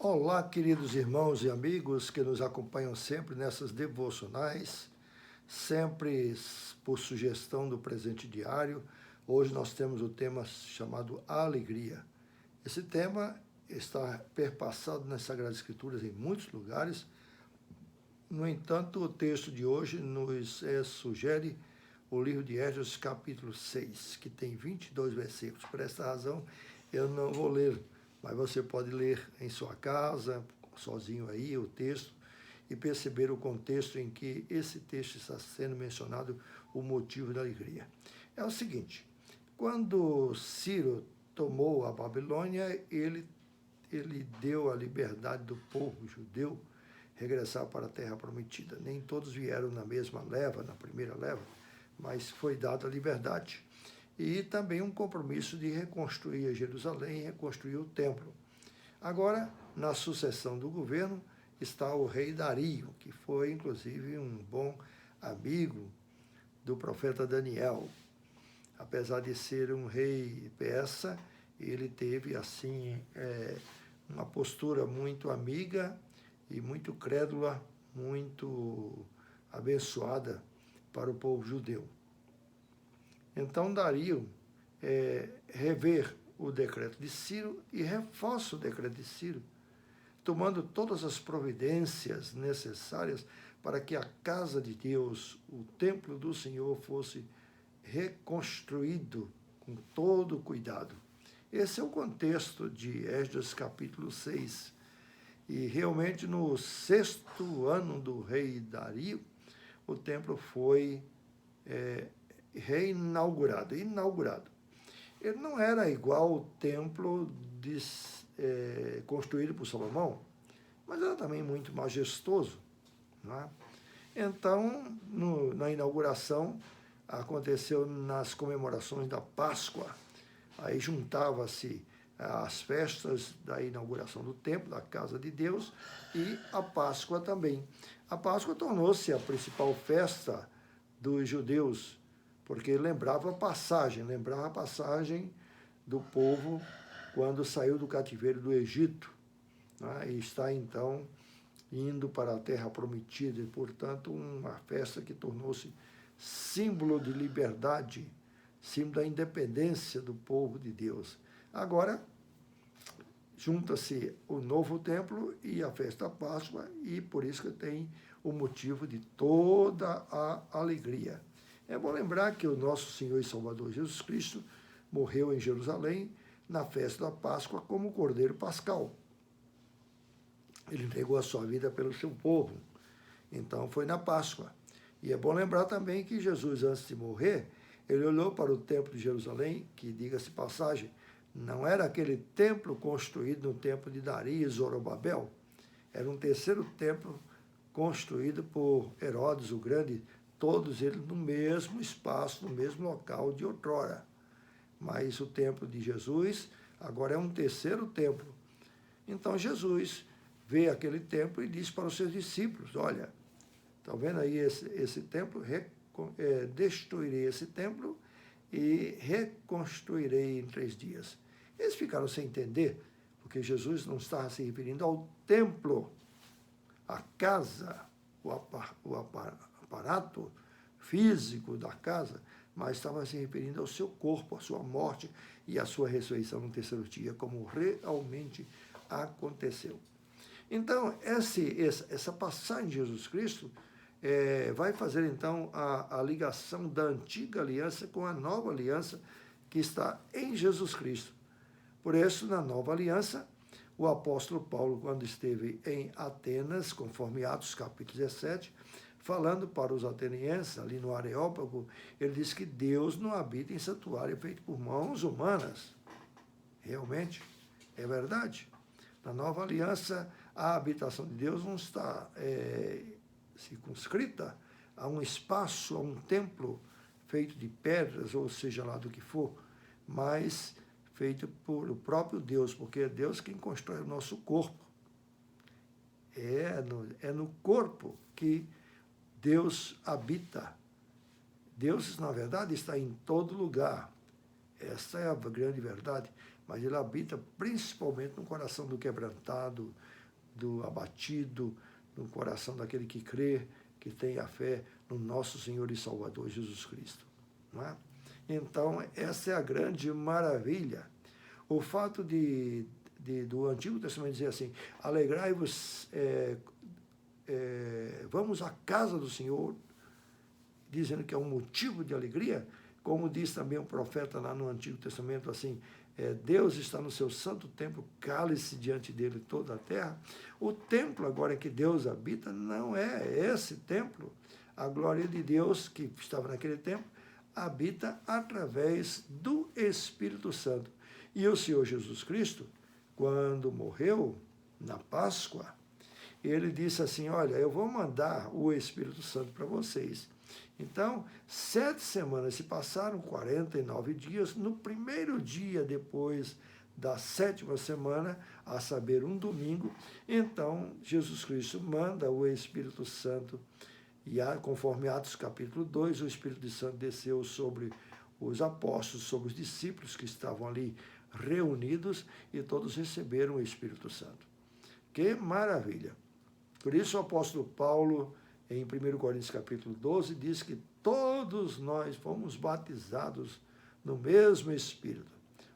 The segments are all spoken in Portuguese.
Olá, queridos irmãos e amigos que nos acompanham sempre nessas devocionais, sempre por sugestão do presente diário. Hoje nós temos o tema chamado Alegria. Esse tema está perpassado nas Sagradas Escrituras em muitos lugares. No entanto, o texto de hoje nos sugere o livro de Esdras, capítulo 6, que tem 22 versículos. Por essa razão, eu não vou ler, mas você pode ler em sua casa, sozinho aí, o texto, e perceber o contexto em que esse texto está sendo mencionado, o motivo da alegria. É o seguinte, quando Ciro tomou a Babilônia, ele deu a liberdade do povo judeu regressar para a terra prometida. Nem todos vieram na mesma leva, na primeira leva, mas foi dada a liberdade. E também um compromisso de reconstruir Jerusalém, reconstruir o templo. Agora, na sucessão do governo, está o rei Dario, que foi, inclusive, um bom amigo do profeta Daniel. Apesar de ser um rei persa, ele teve, assim, uma postura muito amiga e muito crédula, muito abençoada para o povo judeu. Então, Dario rever o decreto de Ciro e reforça o decreto de Ciro, tomando todas as providências necessárias para que a casa de Deus, o templo do Senhor, fosse reconstruído com todo cuidado. Esse é o contexto de Esdras capítulo 6. E realmente no 6º ano do rei Dario, o templo foi inaugurado. Ele não era igual ao templo construído por Salomão, mas era também muito majestoso. Não é? Então, na inauguração, aconteceu nas comemorações da Páscoa. Aí juntava-se as festas da inauguração do templo, da casa de Deus, e a Páscoa também. A Páscoa tornou-se a principal festa dos judeus, porque lembrava a passagem do povo quando saiu do cativeiro do Egito, né? E está então indo para a terra prometida, e portanto uma festa que tornou-se símbolo de liberdade, símbolo da independência do povo de Deus. Agora, junta-se o novo templo e a festa da Páscoa, e por isso que tem o motivo de toda a alegria. É bom lembrar que o nosso Senhor e Salvador Jesus Cristo morreu em Jerusalém na festa da Páscoa como Cordeiro Pascal. Ele entregou a sua vida pelo seu povo. Então foi na Páscoa. E é bom lembrar também que Jesus, antes de morrer, ele olhou para o templo de Jerusalém, que, diga-se passagem, não era aquele templo construído no tempo de Dario e Zorobabel, era um terceiro templo construído por Herodes o Grande, todos eles no mesmo espaço, no mesmo local de outrora. Mas o templo de Jesus agora é um terceiro templo. Então Jesus vê aquele templo e diz para os seus discípulos, olha, estão vendo aí esse templo? Destruirei esse templo e reconstruirei em 3 dias. Eles ficaram sem entender, porque Jesus não estava se referindo ao templo, à casa, o aparato físico da casa, mas estava se referindo ao seu corpo, à sua morte e à sua ressurreição no 3º dia, como realmente aconteceu. Então, essa passagem de Jesus Cristo vai fazer, então, a ligação da antiga aliança com a nova aliança que está em Jesus Cristo. Por isso, na nova aliança, o apóstolo Paulo, quando esteve em Atenas, conforme Atos capítulo 17, falando para os atenienses, ali no Areópago, ele diz que Deus não habita em santuário feito por mãos humanas. Realmente, é verdade. Na nova aliança, a habitação de Deus não está circunscrita a um espaço, a um templo feito de pedras, ou seja lá do que for, mas feito por o próprio Deus, porque é Deus quem constrói o nosso corpo. É no corpo que Deus habita. Deus, na verdade, está em todo lugar. Essa é a grande verdade. mas ele habita principalmente no coração do quebrantado, do abatido, no coração daquele que crê, que tem a fé no nosso Senhor e Salvador Jesus Cristo. Não é? Então, essa é a grande maravilha. O fato do Antigo Testamento dizer assim, alegrai-vos, vamos à casa do Senhor, dizendo que é um motivo de alegria, como diz também o profeta lá no Antigo Testamento, assim, Deus está no seu santo templo, cale-se diante dele toda a terra. O templo agora que Deus habita não é esse templo. A glória de Deus que estava naquele templo habita através do Espírito Santo. E o Senhor Jesus Cristo, quando morreu na Páscoa, ele disse assim, olha, eu vou mandar o Espírito Santo para vocês. Então, 7 semanas se passaram, 49 dias. No primeiro dia depois da 7ª semana, a saber, um domingo, então Jesus Cristo manda o Espírito Santo. E conforme Atos capítulo 2, o Espírito Santo desceu sobre os apóstolos, sobre os discípulos que estavam ali reunidos, e todos receberam o Espírito Santo. Que maravilha! Por isso o apóstolo Paulo, em 1 Coríntios capítulo 12, diz que todos nós fomos batizados no mesmo Espírito.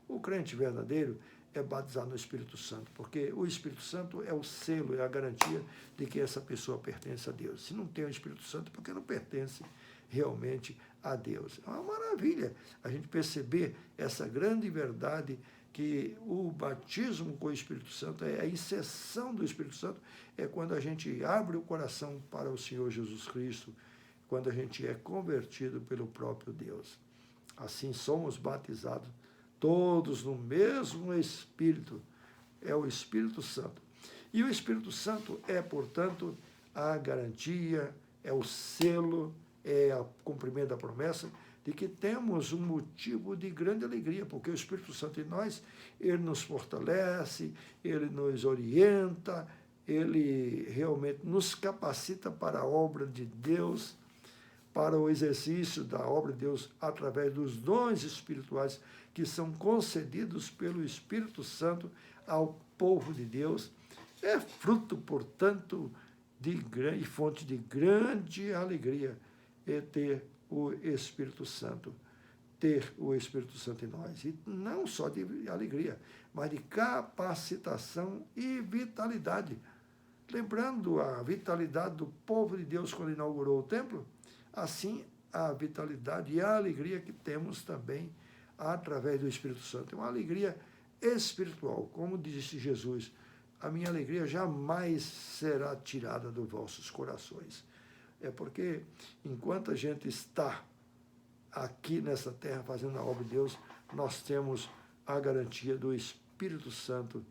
O crente verdadeiro é batizado no Espírito Santo, porque o Espírito Santo é o selo, é a garantia de que essa pessoa pertence a Deus. Se não tem o Espírito Santo, é porque não pertence realmente a Deus. É uma maravilha a gente perceber essa grande verdade que o batismo com o Espírito Santo, a inserção do Espírito Santo, é quando a gente abre o coração para o Senhor Jesus Cristo, quando a gente é convertido pelo próprio Deus. Assim somos batizados todos no mesmo Espírito, é o Espírito Santo. E o Espírito Santo é, portanto, a garantia, é o selo, é o cumprimento da promessa de que temos um motivo de grande alegria, porque o Espírito Santo em nós, ele nos fortalece, ele nos orienta, ele realmente nos capacita para a obra de Deus, para o exercício da obra de Deus através dos dons espirituais que são concedidos pelo Espírito Santo ao povo de Deus. É fruto, portanto, de grande fonte de grande alegria ter o Espírito Santo, ter o Espírito Santo em nós. E não só de alegria, mas de capacitação e vitalidade. Lembrando a vitalidade do povo de Deus quando inaugurou o templo, assim a vitalidade e a alegria que temos também através do Espírito Santo. É uma alegria espiritual, como disse Jesus, a minha alegria jamais será tirada dos vossos corações. É porque enquanto a gente está aqui nessa terra fazendo a obra de Deus, nós temos a garantia do Espírito Santo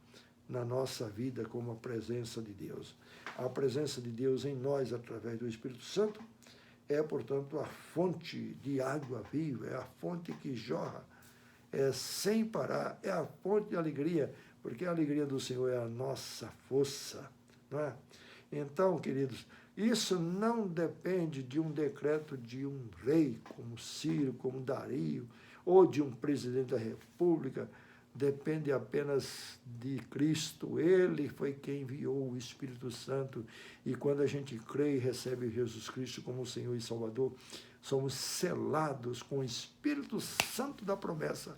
na nossa vida como a presença de Deus. A presença de Deus em nós através do Espírito Santo é, portanto, a fonte de água viva, é a fonte que jorra, é sem parar, é a fonte de alegria, porque a alegria do Senhor é a nossa força, não é? Então, queridos, isso não depende de um decreto de um rei, como Ciro, como Dario, ou de um presidente da República, depende apenas de Cristo. Ele foi quem enviou o Espírito Santo, e quando a gente crê e recebe Jesus Cristo como Senhor e Salvador, somos selados com o Espírito Santo da promessa,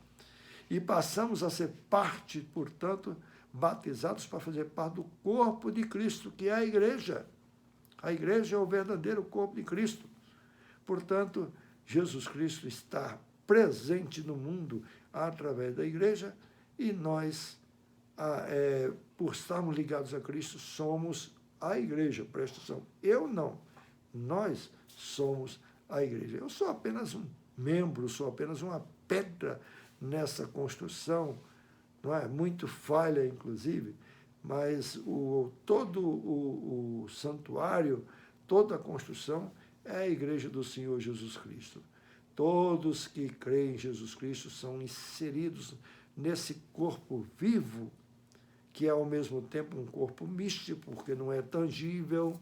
e passamos a ser parte, portanto, batizados para fazer parte do corpo de Cristo, que é a igreja. A igreja é o verdadeiro corpo de Cristo. Portanto, Jesus Cristo está presente no mundo através da igreja, e nós, por estarmos ligados a Cristo, somos a igreja. Presta atenção, eu não, nós somos a igreja. Eu sou apenas um membro, sou apenas uma pedra nessa construção, não é? Muito falha, inclusive, mas todo o santuário, toda a construção é a igreja do Senhor Jesus Cristo. Todos que creem em Jesus Cristo são inseridos nesse corpo vivo, que é ao mesmo tempo um corpo místico, porque não é tangível,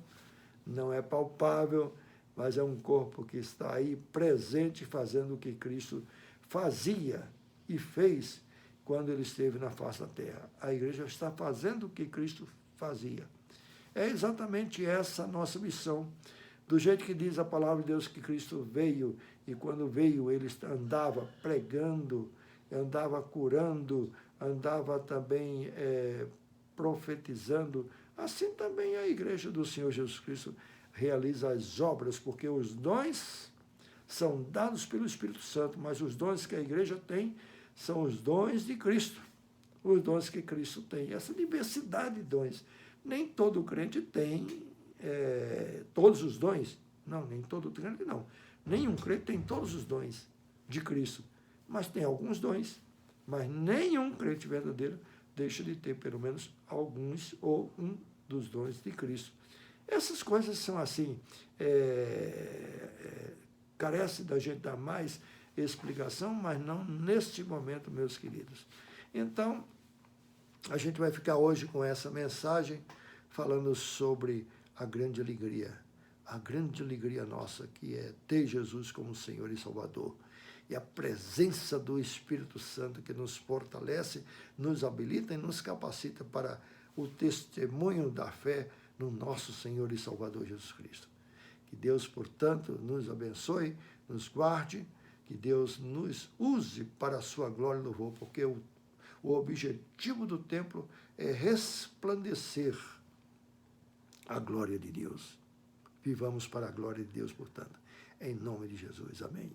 não é palpável, mas é um corpo que está aí presente, fazendo o que Cristo fazia e fez, quando ele esteve na face da terra. A igreja está fazendo o que Cristo fazia. É exatamente essa a nossa missão. Do jeito que diz a palavra de Deus que Cristo veio, e quando veio ele andava pregando, andava curando, andava também profetizando. Assim também a igreja do Senhor Jesus Cristo realiza as obras, porque os dons são dados pelo Espírito Santo, mas os dons que a igreja tem são os dons de Cristo, os dons que Cristo tem, essa diversidade de dons. Nem todo crente tem todos os dons, não, nem todo crente não, nenhum crente tem todos os dons de Cristo, mas tem alguns dons, mas nenhum crente verdadeiro deixa de ter pelo menos alguns ou um dos dons de Cristo. Essas coisas são assim, carece da gente dar mais explicação, mas não neste momento, meus queridos. Então, a gente vai ficar hoje com essa mensagem, falando sobre a grande alegria nossa, que é ter Jesus como Senhor e Salvador. E a presença do Espírito Santo que nos fortalece, nos habilita e nos capacita para o testemunho da fé no nosso Senhor e Salvador Jesus Cristo. Que Deus, portanto, nos abençoe, nos guarde, que Deus nos use para a sua glória e louvor, porque o objetivo do templo é resplandecer a glória de Deus. Vivamos para a glória de Deus, portanto. Em nome de Jesus. Amém.